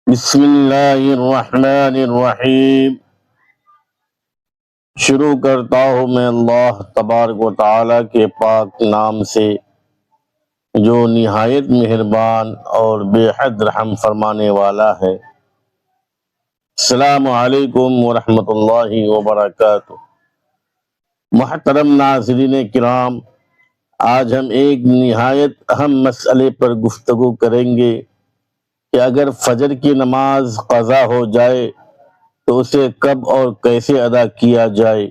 بسم اللہ الرحمن الرحیم۔ شروع کرتا ہوں میں اللہ تبارک و تعالیٰ کے پاک نام سے جو نہایت مہربان اور بے حد رحم فرمانے والا ہے۔ السلام علیکم ورحمۃ اللہ وبرکاتہ۔ محترم ناظرین کرام، آج ہم ایک نہایت اہم مسئلے پر گفتگو کریں گے کہ اگر فجر کی نماز قضا ہو جائے تو اسے کب اور کیسے ادا کیا جائے۔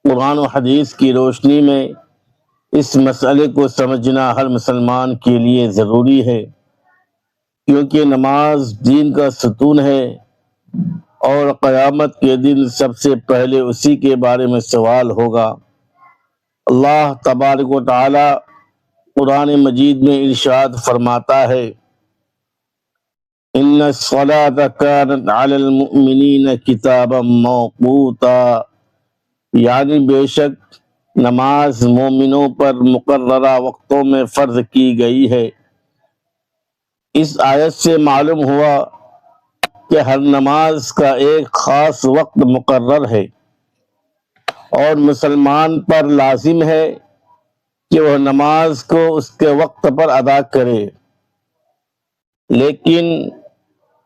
قرآن و حدیث کی روشنی میں اس مسئلے کو سمجھنا ہر مسلمان کے لیے ضروری ہے، کیونکہ نماز دین کا ستون ہے اور قیامت کے دن سب سے پہلے اسی کے بارے میں سوال ہوگا۔ اللہ تبارک و تعالی قرآن مجید میں ارشاد فرماتا ہے، ان الصلاۃ کانت علی المؤمنین کتابا موقوتا، یعنی بے شک نماز مومنوں پر مقررہ وقتوں میں فرض کی گئی ہے۔ اس آیت سے معلوم ہوا کہ ہر نماز کا ایک خاص وقت مقرر ہے اور مسلمان پر لازم ہے کہ وہ نماز کو اس کے وقت پر ادا کرے۔ لیکن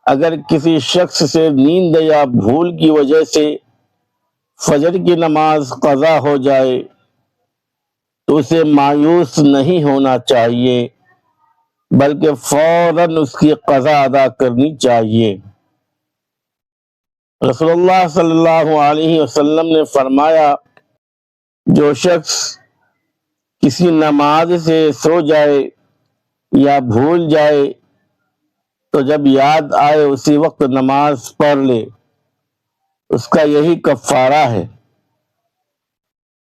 اگر کسی شخص سے نیند یا بھول کی وجہ سے فجر کی نماز قضا ہو جائے تو اسے مایوس نہیں ہونا چاہیے، بلکہ فوراً اس کی قضا ادا کرنی چاہیے۔ رسول اللہ صلی اللہ علیہ وسلم نے فرمایا، جو شخص کسی نماز سے سو جائے یا بھول جائے تو جب یاد آئے اسی وقت نماز پڑھ لے، اس کا یہی کفارہ ہے۔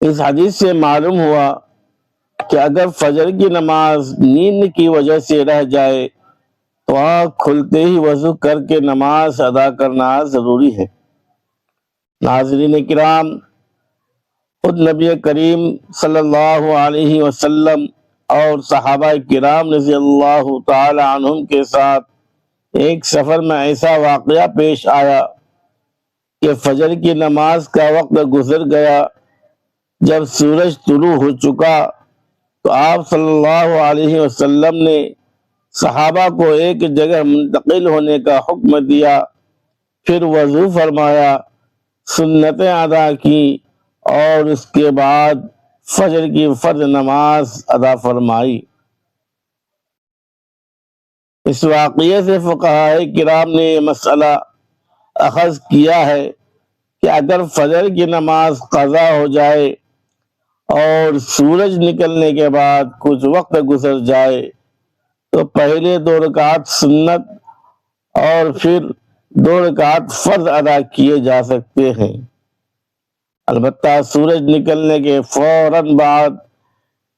اس حدیث سے معلوم ہوا کہ اگر فجر کی نماز نیند کی وجہ سے رہ جائے تو آنکھ کھلتے ہی وضو کر کے نماز ادا کرنا ضروری ہے۔ ناظرین کرام، خود نبی کریم صلی اللہ علیہ وسلم اور صحابہ کرام رضی اللہ تعالی عنہم کے ساتھ ایک سفر میں ایسا واقعہ پیش آیا کہ فجر کی نماز کا وقت گزر گیا۔ جب سورج طلوع ہو چکا تو آپ صلی اللہ علیہ وسلم نے صحابہ کو ایک جگہ منتقل ہونے کا حکم دیا، پھر وضو فرمایا، سنتیں ادا کی اور اس کے بعد فجر کی فرض نماز ادا فرمائی۔ اس واقعے سے فقہاء کرام نے یہ مسئلہ اخذ کیا ہے کہ اگر فجر کی نماز قضا ہو جائے اور سورج نکلنے کے بعد کچھ وقت گزر جائے تو پہلے 2 رکعت سنت اور پھر 2 رکعت فرض ادا کیے جا سکتے ہیں۔ البتہ سورج نکلنے کے فوراً بعد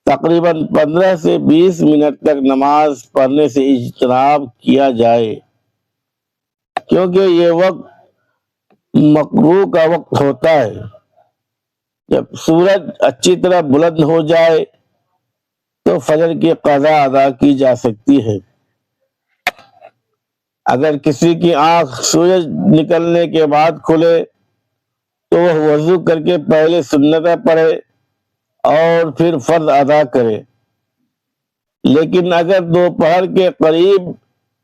تقریباً 15 سے 20 منٹ تک نماز پڑھنے سے اجتناب کیا جائے، کیونکہ یہ وقت مکروہ کا وقت ہوتا ہے۔ جب سورج اچھی طرح بلند ہو جائے تو فجر کی قضا ادا کی جا سکتی ہے۔ اگر کسی کی آنکھ سورج نکلنے کے بعد کھلے تو وہ وضو کر کے پہلے سنتیں پڑھے اور پھر فرض ادا کرے، لیکن اگر دوپہر کے قریب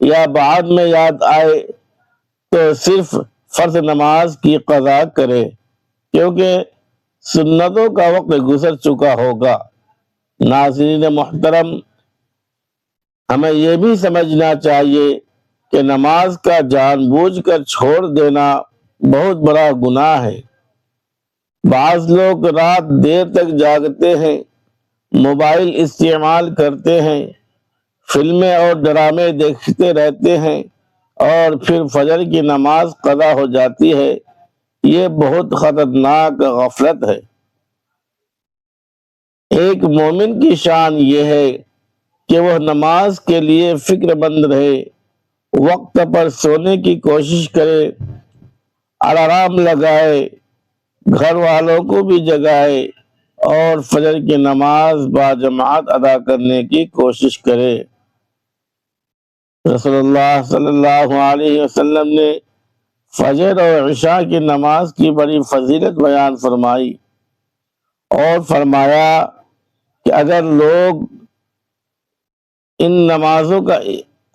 یا بعد میں یاد آئے تو صرف فرض نماز کی قضا کرے، کیونکہ سنتوں کا وقت گزر چکا ہوگا۔ ناظرین محترم، ہمیں یہ بھی سمجھنا چاہیے کہ نماز کا جان بوجھ کر چھوڑ دینا بہت بڑا گناہ ہے۔ بعض لوگ رات دیر تک جاگتے ہیں، موبائل استعمال کرتے ہیں، فلمیں اور ڈرامے دیکھتے رہتے ہیں اور پھر فجر کی نماز قضا ہو جاتی ہے۔ یہ بہت خطرناک غفلت ہے۔ ایک مومن کی شان یہ ہے کہ وہ نماز کے لیے فکر مند رہے، وقت پر سونے کی کوشش کرے، الارم لگائے، گھر والوں کو بھی جگائے اور فجر کی نماز باجماعت ادا کرنے کی کوشش کرے۔ رسول اللہ صلی اللہ علیہ وسلم نے فجر اور عشاء کی نماز کی بڑی فضیلت بیان فرمائی اور فرمایا کہ اگر لوگ ان نمازوں کا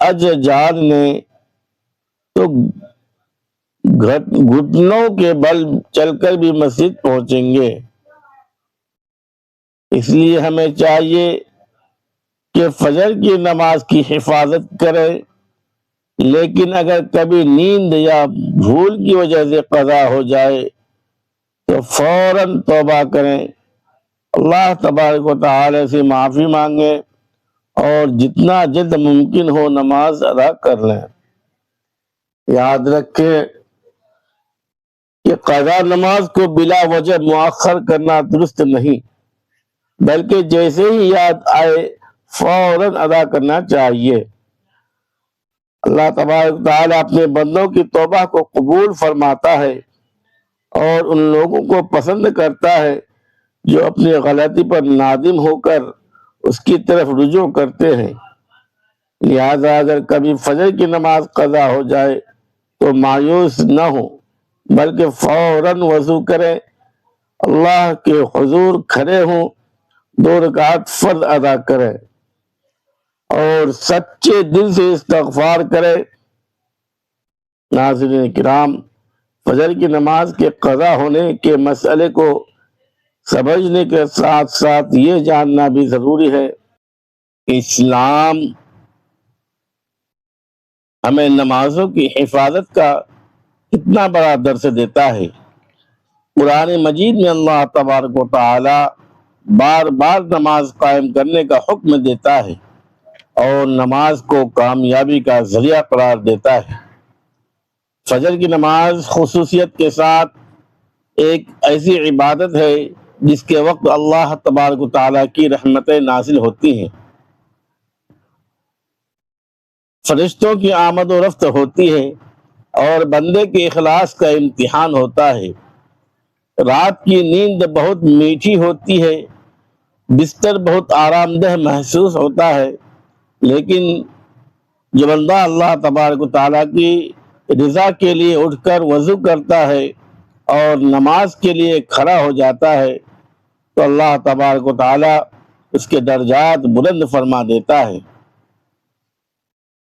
اجر جان لیں تو گھٹنوں کے بل چل کر بھی مسجد پہنچیں گے۔ اس لیے ہمیں چاہیے کہ فجر کی نماز کی حفاظت کریں، لیکن اگر کبھی نیند یا بھول کی وجہ سے قضا ہو جائے تو فوراً توبہ کریں، اللہ تبارک و تعالی سے معافی مانگیں اور جتنا جلد ممکن ہو نماز ادا کر لیں۔ یاد رکھیں کہ قضا نماز کو بلا وجہ مؤخر کرنا درست نہیں، بلکہ جیسے ہی یاد آئے فوراً ادا کرنا چاہیے۔ اللہ تبارک تعالیٰ اپنے بندوں کی توبہ کو قبول فرماتا ہے اور ان لوگوں کو پسند کرتا ہے جو اپنی غلطی پر نادم ہو کر اس کی طرف رجوع کرتے ہیں۔ لہذا اگر کبھی فجر کی نماز قضا ہو جائے تو مایوس نہ ہو، بلکہ فوراً وضو کریں، اللہ کے حضور کھڑے ہوں، 2 رکعت فرض ادا کریں اور سچے دل سے استغفار کریں۔ ناظرین کرام، فجر کی نماز کے قضا ہونے کے مسئلے کو سمجھنے کے ساتھ ساتھ یہ جاننا بھی ضروری ہے کہ اسلام ہمیں نمازوں کی حفاظت کا کتنا بڑا درس دیتا ہے۔ قرآن مجید میں اللہ تبارک و تعالی بار بار نماز قائم کرنے کا حکم دیتا ہے اور نماز کو کامیابی کا ذریعہ قرار دیتا ہے۔ فجر کی نماز خصوصیت کے ساتھ ایک ایسی عبادت ہے جس کے وقت اللہ تبارک و تعالی کی رحمتیں نازل ہوتی ہیں، فرشتوں کی آمد و رفت ہوتی ہے اور بندے کے اخلاص کا امتحان ہوتا ہے۔ رات کی نیند بہت میٹھی ہوتی ہے، بستر بہت آرام دہ محسوس ہوتا ہے، لیکن جو بندہ اللہ تبارک و تعالیٰ کی رضا کے لیے اٹھ کر وضو کرتا ہے اور نماز کے لیے کھڑا ہو جاتا ہے تو اللہ تبارک و تعالیٰ اس کے درجات بلند فرما دیتا ہے۔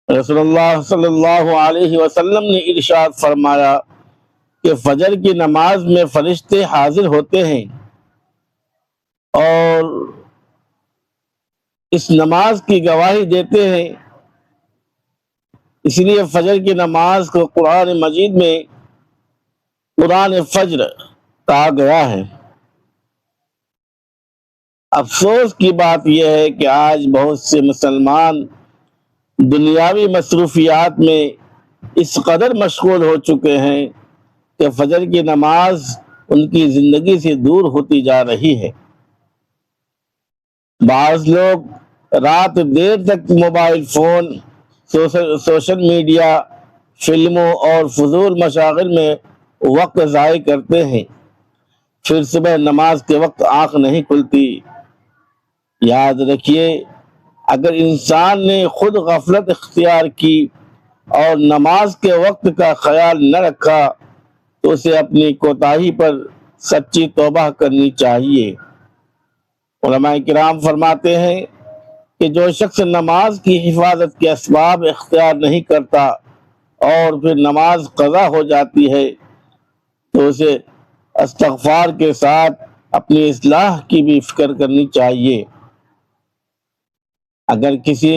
رسول اللہ صلی اللہ علیہ وسلم نے ارشاد فرمایا کہ فجر کی نماز میں فرشتے حاضر ہوتے ہیں اور اس نماز کی گواہی دیتے ہیں، اس لیے فجر کی نماز کو قرآن مجید میں قرآن فجر کہا گیا ہے۔ افسوس کی بات یہ ہے کہ آج بہت سے مسلمان دنیاوی مصروفیات میں اس قدر مشغول ہو چکے ہیں کہ فجر کی نماز ان کی زندگی سے دور ہوتی جا رہی ہے۔ بعض لوگ رات دیر تک موبائل فون، سوشل میڈیا، فلموں اور فضول مشاغل میں وقت ضائع کرتے ہیں، پھر صبح نماز کے وقت آنکھ نہیں کھلتی۔ یاد رکھیے، اگر انسان نے خود غفلت اختیار کی اور نماز کے وقت کا خیال نہ رکھا تو اسے اپنی کوتاہی پر سچی توبہ کرنی چاہیے۔ علماء کرام فرماتے ہیں کہ جو شخص نماز کی حفاظت کے اسباب اختیار نہیں کرتا اور پھر نماز قضا ہو جاتی ہے تو اسے استغفار کے ساتھ اپنی اصلاح کی بھی فکر کرنی چاہیے۔ اگر کسی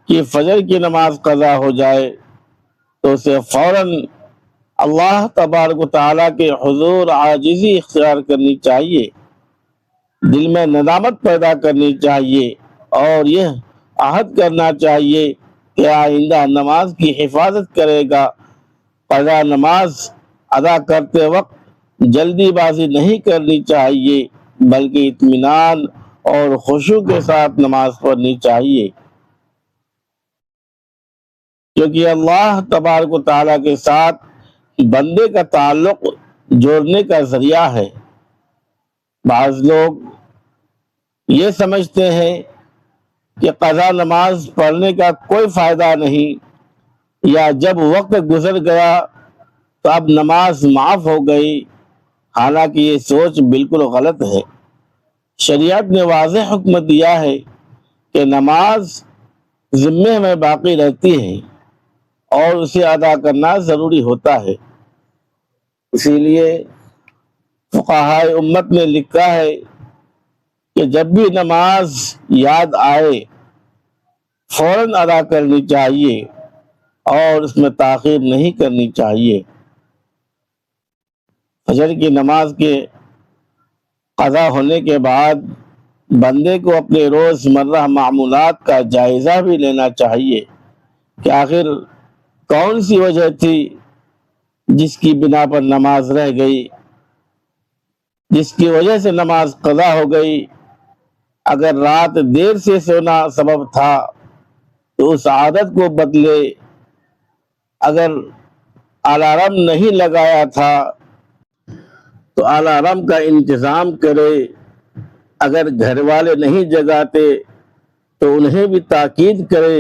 کی فجر کی نماز قضا ہو جائے تو اسے فوراً اللہ تبارک و تعالیٰ کے حضور عاجزی اختیار کرنی چاہیے، دل میں ندامت پیدا کرنی چاہیے اور یہ عہد کرنا چاہیے کہ آئندہ نماز کی حفاظت کرے گا۔ قضا نماز ادا کرتے وقت جلدی بازی نہیں کرنی چاہیے، بلکہ اطمینان اور خشوع کے ساتھ نماز پڑھنی چاہیے، کیونکہ اللہ تبارک و تعالیٰ کے ساتھ بندے کا تعلق جوڑنے کا ذریعہ ہے۔ بعض لوگ یہ سمجھتے ہیں کہ قضا نماز پڑھنے کا کوئی فائدہ نہیں، یا جب وقت گزر گیا تو اب نماز معاف ہو گئی، حالانکہ یہ سوچ بالکل غلط ہے۔ شریعت نے واضح حکم دیا ہے کہ نماز ذمے میں باقی رہتی ہے اور اسے ادا کرنا ضروری ہوتا ہے۔ اسی لیے فقہاء امت نے لکھا ہے کہ جب بھی نماز یاد آئے فوراً ادا کرنی چاہیے اور اس میں تاخیر نہیں کرنی چاہیے۔ فجر کی نماز کے قضا ہونے کے بعد بندے کو اپنے روز مرہ معمولات کا جائزہ بھی لینا چاہیے کہ آخر کون سی وجہ تھی جس کی بنا پر نماز رہ گئی، جس کی وجہ سے نماز قضا ہو گئی۔ اگر رات دیر سے سونا سبب تھا تو اس عادت کو بدلے، اگر الارم نہیں لگایا تھا تو الارم کا انتظام کرے، اگر گھر والے نہیں جگاتے تو انہیں بھی تاکید کرے۔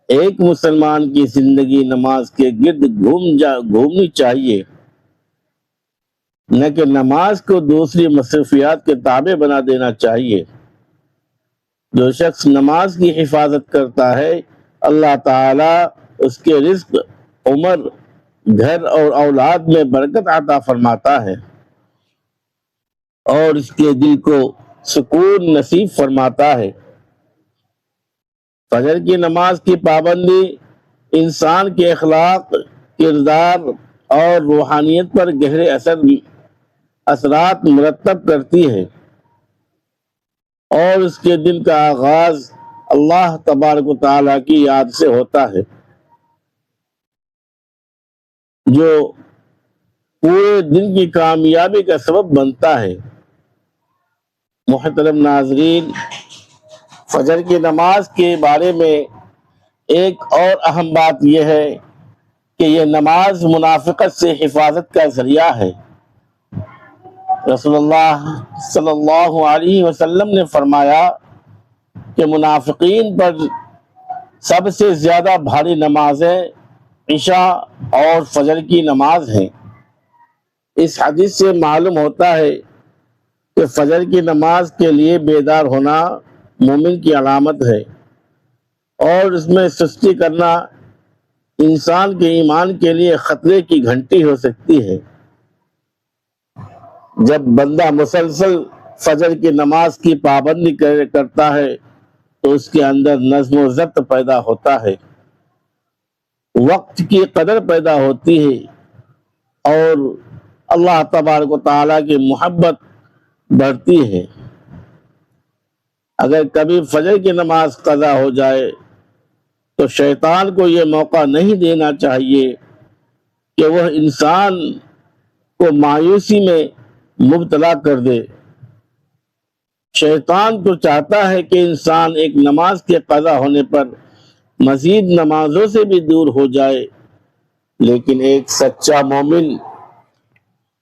ایک مسلمان کی زندگی نماز کے گرد گھومنی چاہیے، نہ کہ نماز کو دوسری مصروفیات کے تابع بنا دینا چاہیے۔ جو شخص نماز کی حفاظت کرتا ہے اللہ تعالی اس کے رزق، عمر، گھر اور اولاد میں برکت عطا فرماتا ہے اور اس کے دل کو سکون نصیب فرماتا ہے۔ فجر کی نماز کی پابندی انسان کے اخلاق، کردار اور روحانیت پر گہرے اثرات مرتب کرتی ہے اور اس کے دن کا آغاز اللہ تبارک و تعالیٰ کی یاد سے ہوتا ہے، جو پورے دن کی کامیابی کا سبب بنتا ہے۔ محترم ناظرین، فجر کی نماز کے بارے میں ایک اور اہم بات یہ ہے کہ یہ نماز منافقت سے حفاظت کا ذریعہ ہے۔ رسول اللہ صلی اللہ علیہ وسلم نے فرمایا کہ منافقین پر سب سے زیادہ بھاری نمازیں عشاء اور فجر کی نماز ہیں۔ اس حدیث سے معلوم ہوتا ہے کہ فجر کی نماز کے لیے بیدار ہونا مومن کی علامت ہے اور اس میں سستی کرنا انسان کے ایمان کے لیے خطرے کی گھنٹی ہو سکتی ہے۔ جب بندہ مسلسل فجر کی نماز کی پابندی کرتا ہے تو اس کے اندر نظم و ضبط پیدا ہوتا ہے، وقت کی قدر پیدا ہوتی ہے اور اللہ تبارک و تعالیٰ کی محبت بڑھتی ہے۔ اگر کبھی فجر کی نماز قضا ہو جائے تو شیطان کو یہ موقع نہیں دینا چاہیے کہ وہ انسان کو مایوسی میں مبتلا کر دے۔ شیطان تو چاہتا ہے کہ انسان ایک نماز کے قضا ہونے پر مزید نمازوں سے بھی دور ہو جائے، لیکن ایک سچا مومن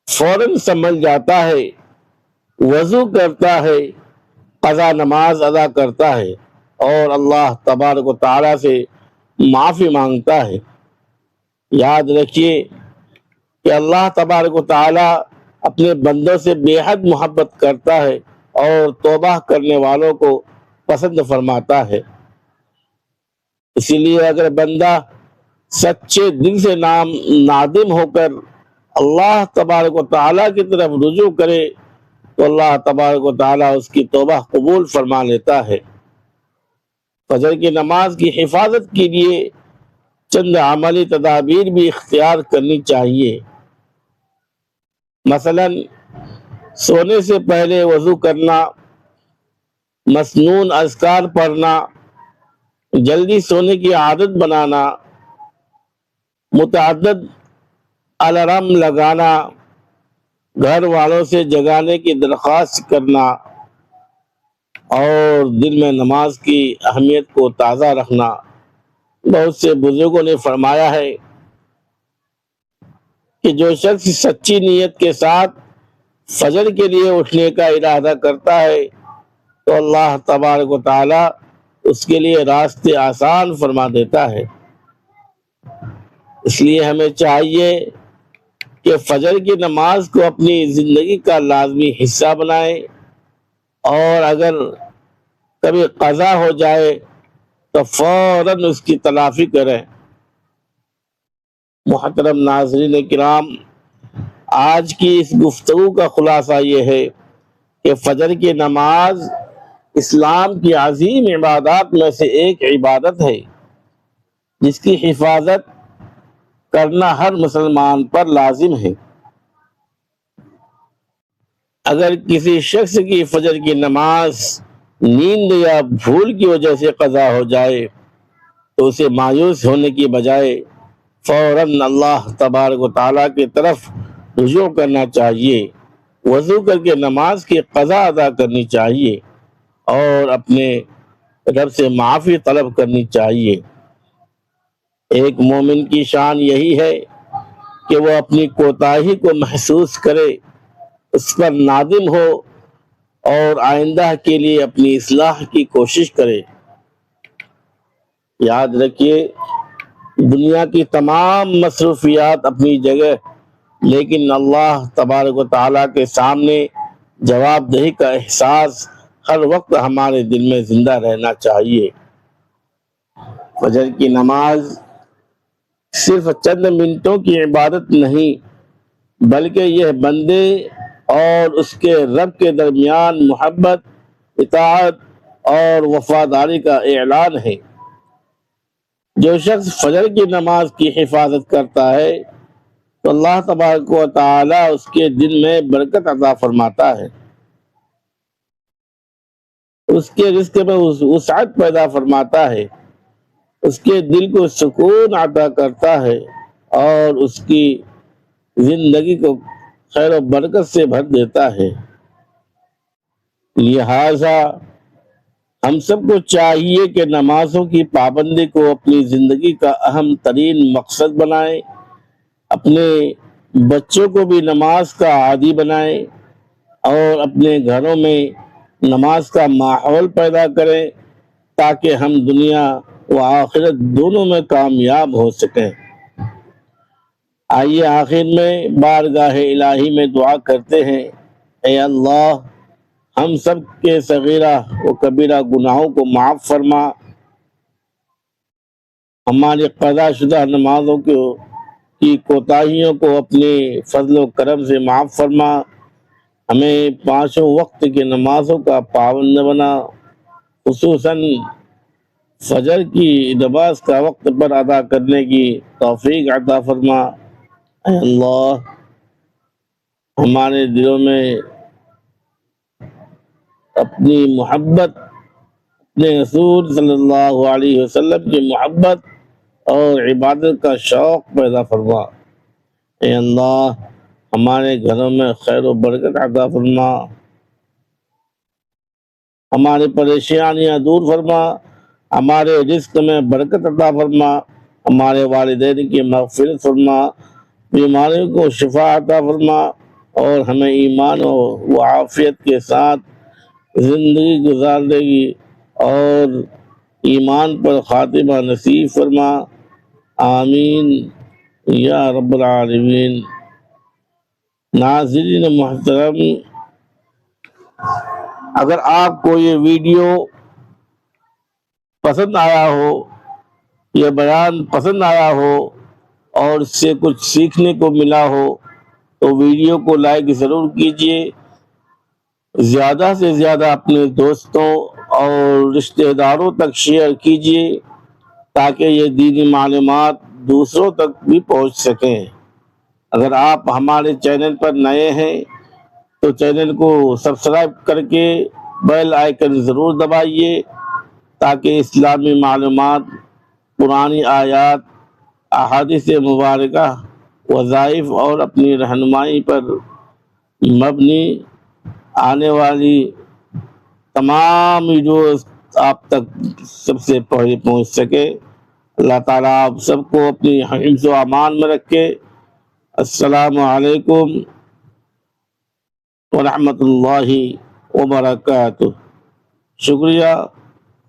فوراً سمجھ جاتا ہے، وضو کرتا ہے، قضا نماز ادا کرتا ہے اور اللہ تبارک و تعالیٰ سے معافی مانگتا ہے۔ یاد رکھیے کہ اللہ تبارک و تعالیٰ اپنے بندوں سے بے حد محبت کرتا ہے اور توبہ کرنے والوں کو پسند فرماتا ہے۔ اسی لیے اگر بندہ سچے دل سے نادم ہو کر اللہ تبارک و تعالیٰ کی طرف رجوع کرے تو اللہ تبارک و تعالیٰ اس کی توبہ قبول فرما لیتا ہے۔ فجر کی نماز کی حفاظت کے لیے چند عملی تدابیر بھی اختیار کرنی چاہیے۔ مثلا سونے سے پہلے وضو کرنا، مسنون اذکار پڑھنا، جلدی سونے کی عادت بنانا، متعدد الارم لگانا، گھر والوں سے جگانے کی درخواست کرنا اور دل میں نماز کی اہمیت کو تازہ رکھنا۔ بہت سے بزرگوں نے فرمایا ہے کہ جو شخص سچی نیت کے ساتھ فجر کے لیے اٹھنے کا ارادہ کرتا ہے تو اللہ تبارک و تعالیٰ اس کے لیے راستے آسان فرما دیتا ہے۔ اس لیے ہمیں چاہیے کہ فجر کی نماز کو اپنی زندگی کا لازمی حصہ بنائیں، اور اگر کبھی قضا ہو جائے تو فوراً اس کی تلافی کریں۔ محترم ناظرین کرام، آج کی اس گفتگو کا خلاصہ یہ ہے کہ فجر کی نماز اسلام کی عظیم عبادات میں سے ایک عبادت ہے، جس کی حفاظت کرنا ہر مسلمان پر لازم ہے۔ اگر کسی شخص کی فجر کی نماز نیند یا بھول کی وجہ سے قضا ہو جائے تو اسے مایوس ہونے کی بجائے فوراً اللہ تبارک و تعالیٰ کی طرف رجوع کرنا چاہیے، وضو کر کے نماز کی قضا ادا کرنی چاہیے اور اپنے رب سے معافی طلب کرنی چاہیے۔ ایک مومن کی شان یہی ہے کہ وہ اپنی کوتاہی کو محسوس کرے، اس پر نادم ہو اور آئندہ کے لیے اپنی اصلاح کی کوشش کرے۔ یاد رکھیے، دنیا کی تمام مصروفیات اپنی جگہ، لیکن اللہ تبارک و تعالیٰ کے سامنے جواب دہی کا احساس ہر وقت ہمارے دل میں زندہ رہنا چاہیے۔ فجر کی نماز صرف چند منٹوں کی عبادت نہیں، بلکہ یہ بندے اور اس کے رب کے درمیان محبت، اطاعت اور وفاداری کا اعلان ہے۔ جو شخص فجر کی نماز کی حفاظت کرتا ہے تو اللہ تبارک و تعالی اس کے دل میں برکت عطا فرماتا ہے، اس کے رزق میں وسعت پیدا فرماتا ہے، اس کے دل کو سکون عطا کرتا ہے اور اس کی زندگی کو خیر و برکت سے بھر دیتا ہے۔ لہذا ہم سب کو چاہیے کہ نمازوں کی پابندی کو اپنی زندگی کا اہم ترین مقصد بنائیں، اپنے بچوں کو بھی نماز کا عادی بنائیں اور اپنے گھروں میں نماز کا ماحول پیدا کریں تاکہ ہم دنیا و آخرت دونوں میں کامیاب ہو سکیں۔ آئیے آخر میں بارگاہ الہی میں دعا کرتے ہیں، اے اللہ ہم سب کے صغیرہ و کبیرہ گناہوں کو معاف فرما، ہماری قضا شدہ نمازوں کی کوتاہیوں کو اپنے فضل و کرم سے معاف فرما، ہمیں پانچوں وقت کی نمازوں کا پابند بنا، خصوصاً فجر کی نماز کا وقت پر ادا کرنے کی توفیق عطا فرما۔ اے اللہ ہمارے دلوں میں اپنی محبت، اپنے رسول صلی اللہ علیہ وسلم کی محبت اور عبادت کا شوق پیدا فرما۔ اے اللہ ہمارے گھروں میں خیر و برکت عطا فرما، ہماری پریشانیاں دور فرما، ہمارے رزق میں برکت عطا فرما، ہمارے والدین کی مغفرت فرما، بیماریوں کو شفا عطا فرما اور ہمیں ایمان و عافیت کے ساتھ زندگی گزارنے کی اور ایمان پر خاتمہ نصیب فرما، آمین یا رب العالمین۔ ناظرین محترم، اگر آپ کو یہ ویڈیو پسند آیا ہو، یہ بیان پسند آیا ہو اور اس سے کچھ سیکھنے کو ملا ہو تو ویڈیو کو لائک ضرور کیجیے، زیادہ سے زیادہ اپنے دوستوں اور رشتہ داروں تک شیئر کیجیے تاکہ یہ دینی معلومات دوسروں تک بھی پہنچ سکیں۔ اگر آپ ہمارے چینل پر نئے ہیں تو چینل کو سبسکرائب کر کے بیل آئیکن ضرور دبائیے تاکہ اسلامی معلومات، پرانی آیات، احادیث مبارکہ، وظائف اور اپنی رہنمائی پر مبنی آنے والی تمام ویڈیوز آپ تک سب سے پہلے پہنچ سکے۔ اللہ تعالیٰ آپ سب کو اپنی حفظ و امان میں رکھے۔ السلام علیکم ورحمۃ اللہ وبرکاتہ۔ شکریہ۔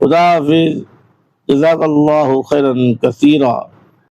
خدا حافظ، جزاک اللہ خیرا کثیرا۔